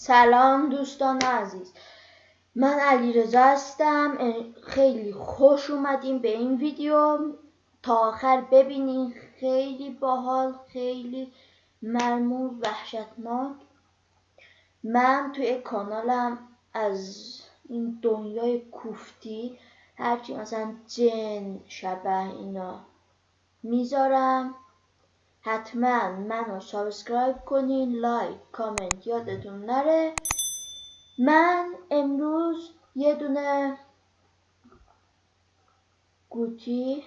سلام دوستان عزیز، من علیرضا هستم. خیلی خوش اومدیم به این ویدیو، تا آخر ببینین. خیلی باحال، خیلی مرموز، وحشتناک. من توی کانالم از این دنیای کوفتی هرچی مثلا جن، شبح اینا میزارم. حتما منو سابسکرایب کنین، لایک، کامنت یادتون نره. من امروز یه دونه گوتی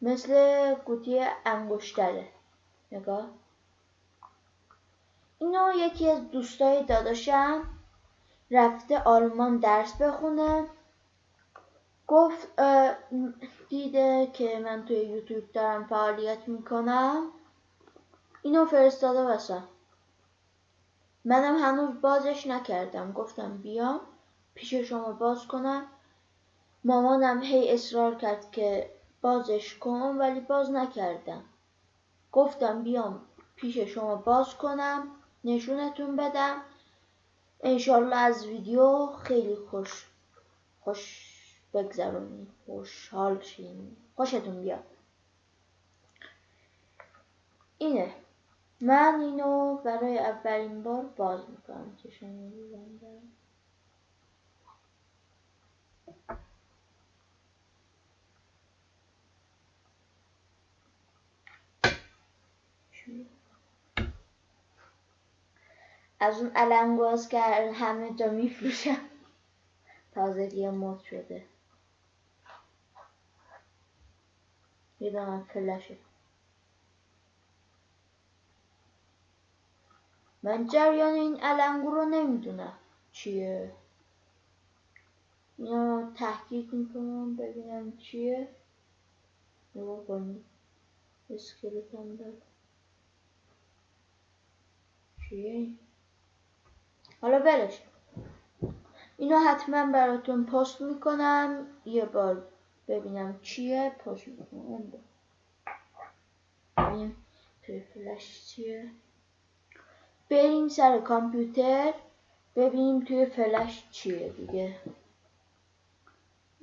مثل گوتی انگشتره، نگاه. اینو یکی از دوستای داداشم رفته آلمان درس بخونه، گفت دیده که من توی یوتیوب دارم فعالیت میکنم، اینو فرستاده واسم. منم هنوز بازش نکردم، گفتم بیام پیش شما باز کنم. مامانم هی اصرار کرد که بازش کن ولی باز نکردم. گفتم بیام پیش شما باز کنم، نشونتون بدم. انشاالله از ویدیو خیلی خوش بگذرونید، خوشحال شین، خوشتون بیاد. اینه، من اینو برای اولین بار باز میکنم. چشم می‌بندم. از اون علنگواز که همه جا میفروشم، تازگی مد شده. میدونم فلشه. من جریان این علنگو رو نمیدونم چیه. اینو تحقیق میکنم ببینم چیه. نگاه کنید، اسکلت هم داره. چیه؟ حالا برش. اینو حتما براتون پست میکنم، یه بار ببینم چیه پست میکنم. ببینیم توی فلش چیه. بریم سر کامپیوتر ببینیم توی فلش چیه دیگه.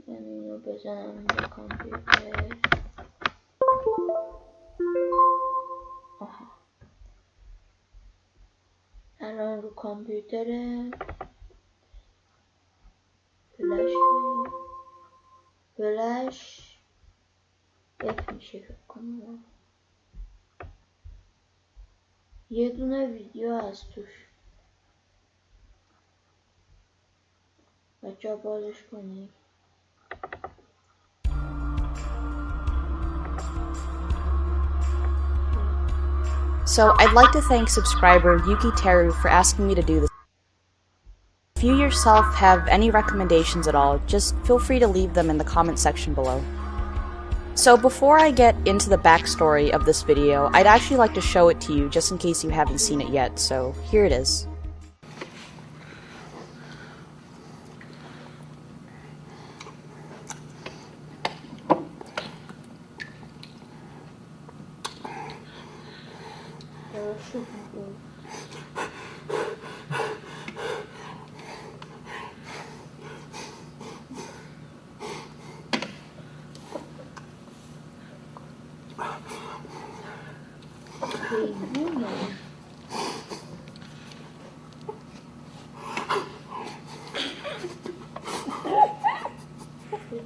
اینو بزنم به کامپیوتر. آها، الان رو کامپیوتره. فلش یک میشه فکر کنم. یه دونه ویدیو از توش. بچه بازش کنید. So I'd like to thank subscriber Yuki Teru for asking me to do this. If you yourself have any recommendations at all, just feel free to leave them in the comment section below. So before I get into the backstory of this video, I'd actually like to show it to you just in case you haven't seen it yet, so here it is.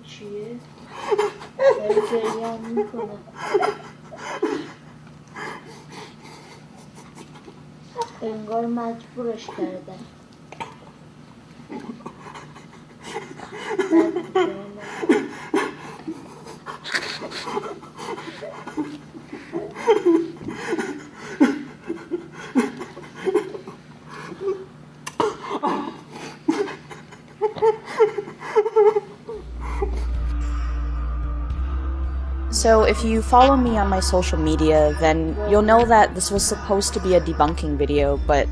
چیه؟ داره جریان میکنه. انگار مجبورش کردن. So if you follow me on my social media, then you'll know that this was supposed to be a debunking video, but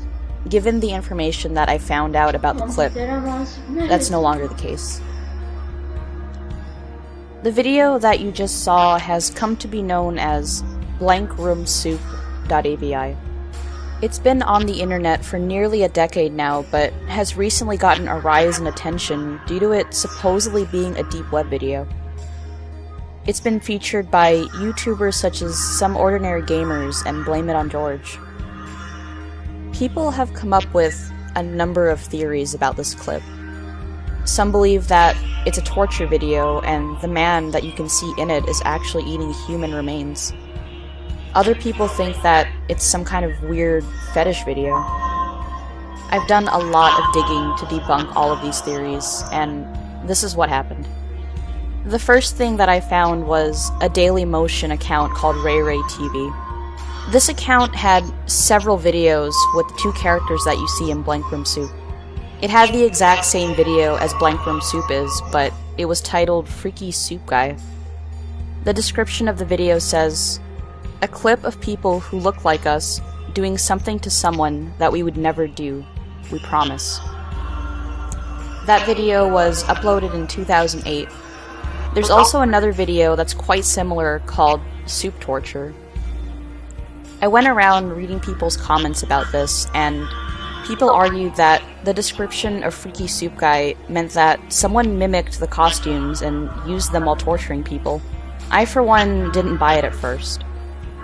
given the information that I found out about the clip, that's no longer the case. The video that you just saw has come to be known as blankroomsoup.avi. It's been on the internet for nearly a decade now, but has recently gotten a rise in attention due to it supposedly being a deep web video. It's been featured by YouTubers such as Some Ordinary Gamers and Blame It on George. People have come up with a number of theories about this clip. Some believe that it's a torture video and the man that you can see in it is actually eating human remains. Other people think that it's some kind of weird fetish video. I've done a lot of digging to debunk all of these theories, and this is what happened. The first thing that I found was a Daily Motion account called Ray TV. This account had several videos with the two characters that you see in Blank Room Soup. It had the exact same video as Blank Room Soup is, but it was titled Freaky Soup Guy. The description of the video says, "A clip of people who look like us doing something to someone that we would never do, we promise." That video was uploaded in 2008. There's also another video that's quite similar called Soup Torture. I went around reading people's comments about this, and people argued that the description of Freaky Soup Guy meant that someone mimicked the costumes and used them while torturing people. I, for one, didn't buy it at first.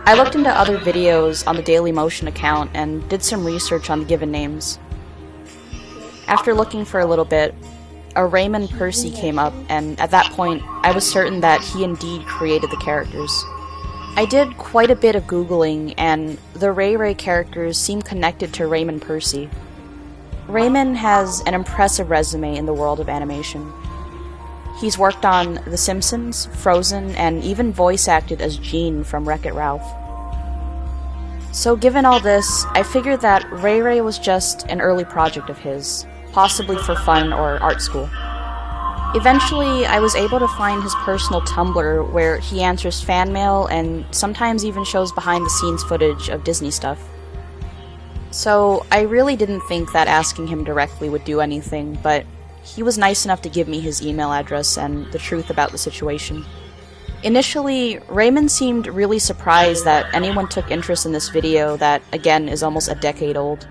I looked into other videos on the Daily Motion account and did some research on the given names. After looking for a little bit, a Raymond Percy came up, and at that point, I was certain that he indeed created the characters. I did quite a bit of Googling, and the Ray characters seem connected to Raymond Percy. Raymond has an impressive resume in the world of animation. He's worked on The Simpsons, Frozen, and even voice acted as Gene from Wreck-It Ralph. So given all this, I figured that Ray was just an early project of his, possibly for fun or art school. Eventually, I was able to find his personal Tumblr where he answers fan mail and sometimes even shows behind-the-scenes footage of Disney stuff. So I really didn't think that asking him directly would do anything, but he was nice enough to give me his email address and the truth about the situation. Initially, Raymond seemed really surprised that anyone took interest in this video that, again, is almost a decade old.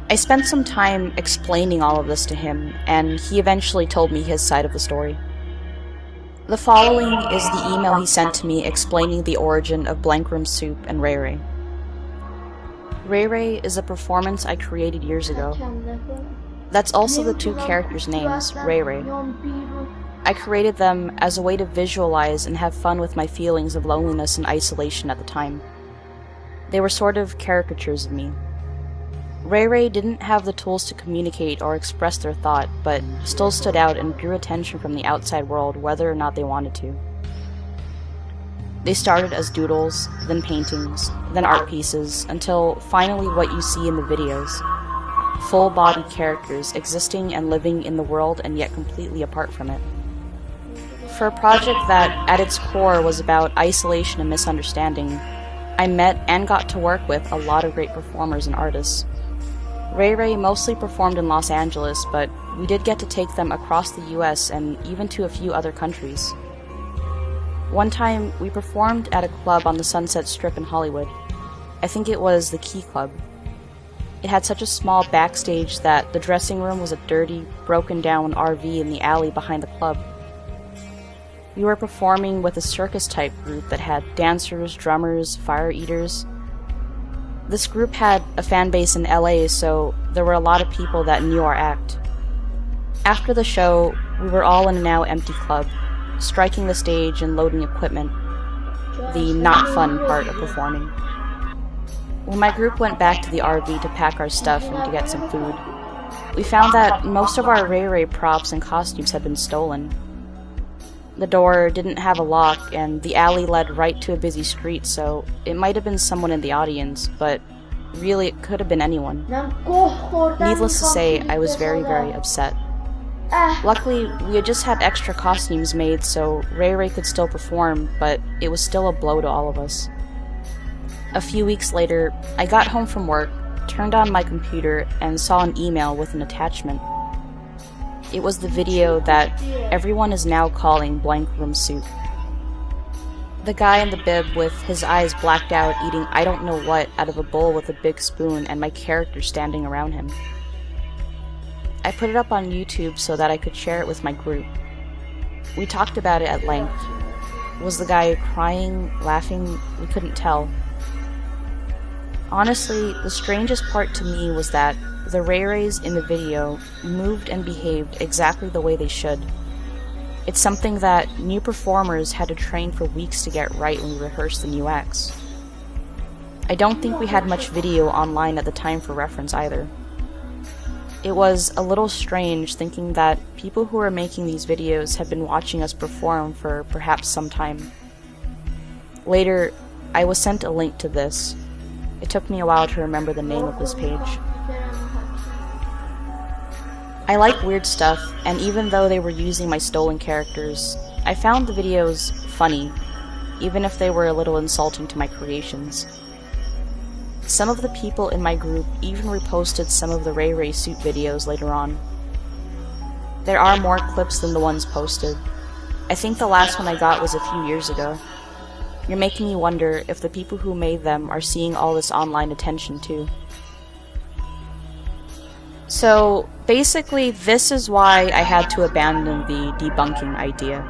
I spent some time explaining all of this to him, and he eventually told me his side of the story. The following is the email he sent to me explaining the origin of Blank Room Soup and Ray. Ray is a performance I created years ago. That's also the two characters' names, Ray. I created them as a way to visualize and have fun with my feelings of loneliness and isolation at the time. They were sort of caricatures of me. Ray didn't have the tools to communicate or express their thought, but still stood out and drew attention from the outside world whether or not they wanted to. They started as doodles, then paintings, then art pieces, until finally what you see in the videos. Full-bodied characters existing and living in the world and yet completely apart from it. For a project that, at its core, was about isolation and misunderstanding, I met and got to work with a lot of great performers and artists. Ray mostly performed in Los Angeles, but we did get to take them across the US and even to a few other countries. One time, we performed at a club on the Sunset Strip in Hollywood. I think it was the Key Club. It had such a small backstage that the dressing room was a dirty, broken-down RV in the alley behind the club. We were performing with a circus-type group that had dancers, drummers, fire eaters. This group had a fan base in LA, so there were a lot of people that knew our act. After the show, we were all in a now empty club, striking the stage and loading equipment, the not fun part of performing. When my group went back to the RV to pack our stuff and to get some food, we found that most of our Ray props and costumes had been stolen. The door didn't have a lock, and the alley led right to a busy street, so it might have been someone in the audience, but really it could have been anyone. Needless to say, I was very, very upset. Luckily, we had just had extra costumes made, so Ray could still perform, but it was still a blow to all of us. A few weeks later, I got home from work, turned on my computer, and saw an email with an attachment. It was the video that everyone is now calling Blank Room Soup. The guy in the bib with his eyes blacked out eating I don't know what out of a bowl with a big spoon and my character standing around him. I put it up on YouTube so that I could share it with my group. We talked about it at length. Was the guy crying, laughing? We couldn't tell. Honestly, the strangest part to me was that the Ray Rays in the video moved and behaved exactly the way they should. It's something that new performers had to train for weeks to get right when we rehearsed the new acts. I don't think we had much video online at the time for reference either. It was a little strange thinking that people who were making these videos had been watching us perform for perhaps some time. Later, I was sent a link to this. It took me a while to remember the name of this page. I like weird stuff, and even though they were using my stolen characters, I found the videos funny, even if they were a little insulting to my creations. Some of the people in my group even reposted some of the Ray Ray suit videos later on. There are more clips than the ones posted. I think the last one I got was a few years ago. You're making me wonder if the people who made them are seeing all this online attention too. So, basically, this is why I had to abandon the debunking idea.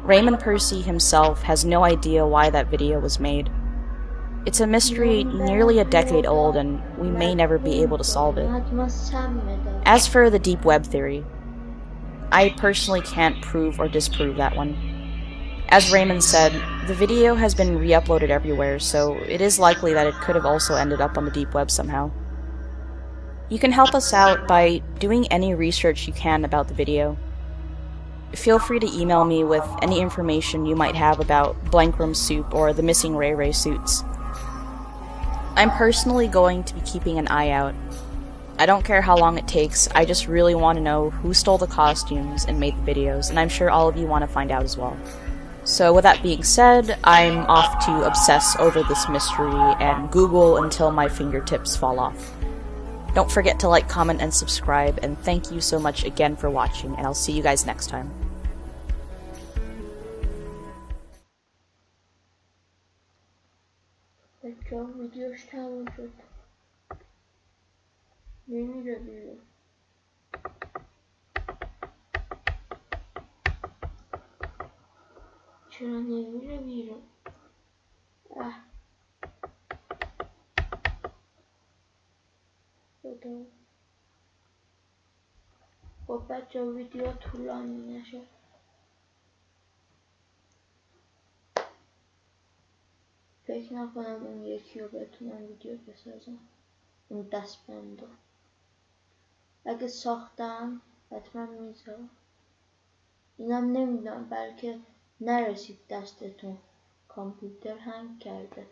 Raymond Percy himself has no idea why that video was made. It's a mystery nearly a decade old, and we may never be able to solve it. As for the deep web theory, I personally can't prove or disprove that one. As Raymond said, the video has been re-uploaded everywhere, so it is likely that it could have also ended up on the deep web somehow. You can help us out by doing any research you can about the video. Feel free to email me with any information you might have about Blank Room Soup or the missing Ray Ray suits. I'm personally going to be keeping an eye out. I don't care how long it takes, I just really want to know who stole the costumes and made the videos, and I'm sure all of you want to find out as well. So with that being said, I'm off to obsess over this mystery and Google until my fingertips fall off. Don't forget to like, comment, and subscribe, and thank you so much again for watching, and I'll see you guys next time. بچه ویدیوش تموم شد. نمیره بیرون. چرا نمیره بیرون؟ خدا. خب بچه ویدیو طولانی نشه. فکر نکنم اون یکی رو بتونم ویدیو بسازم. اون دستبندو اگه ساختم حتما میذارم. اینم نمیدونم بلکه نرسید دستتون، کامپیوتر هنگ کرده.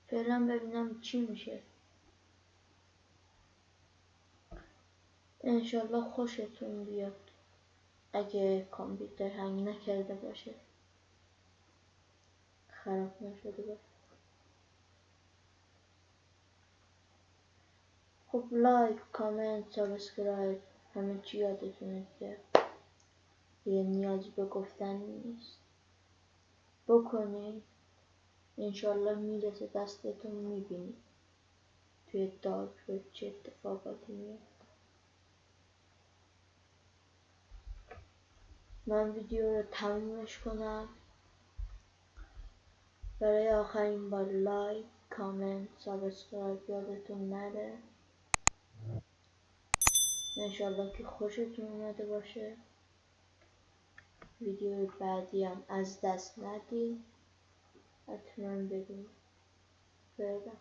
فعلا ببینم چی میشه. انشاالله خوشتون بیاد اگه کامپیوتر هنگ نکرده باشه، خراب نشده باشه. خب لایک، کامنت، سابسکرایب همه چی یادتونه که دیگه نیازی به گفتن نیست. بکنین، انشالله میرسه دستتون، میبینید توی دارک چه اتفاقاتی میفته. من ویدیو رو تمومش کنم. برای آخرین بار لایک، کامنت، سابسکرایب یادتون نره. انشالله که خوشتون اومده باشه. ویدیو بعدی هم از دست ندید، حتما ببینید. فعلا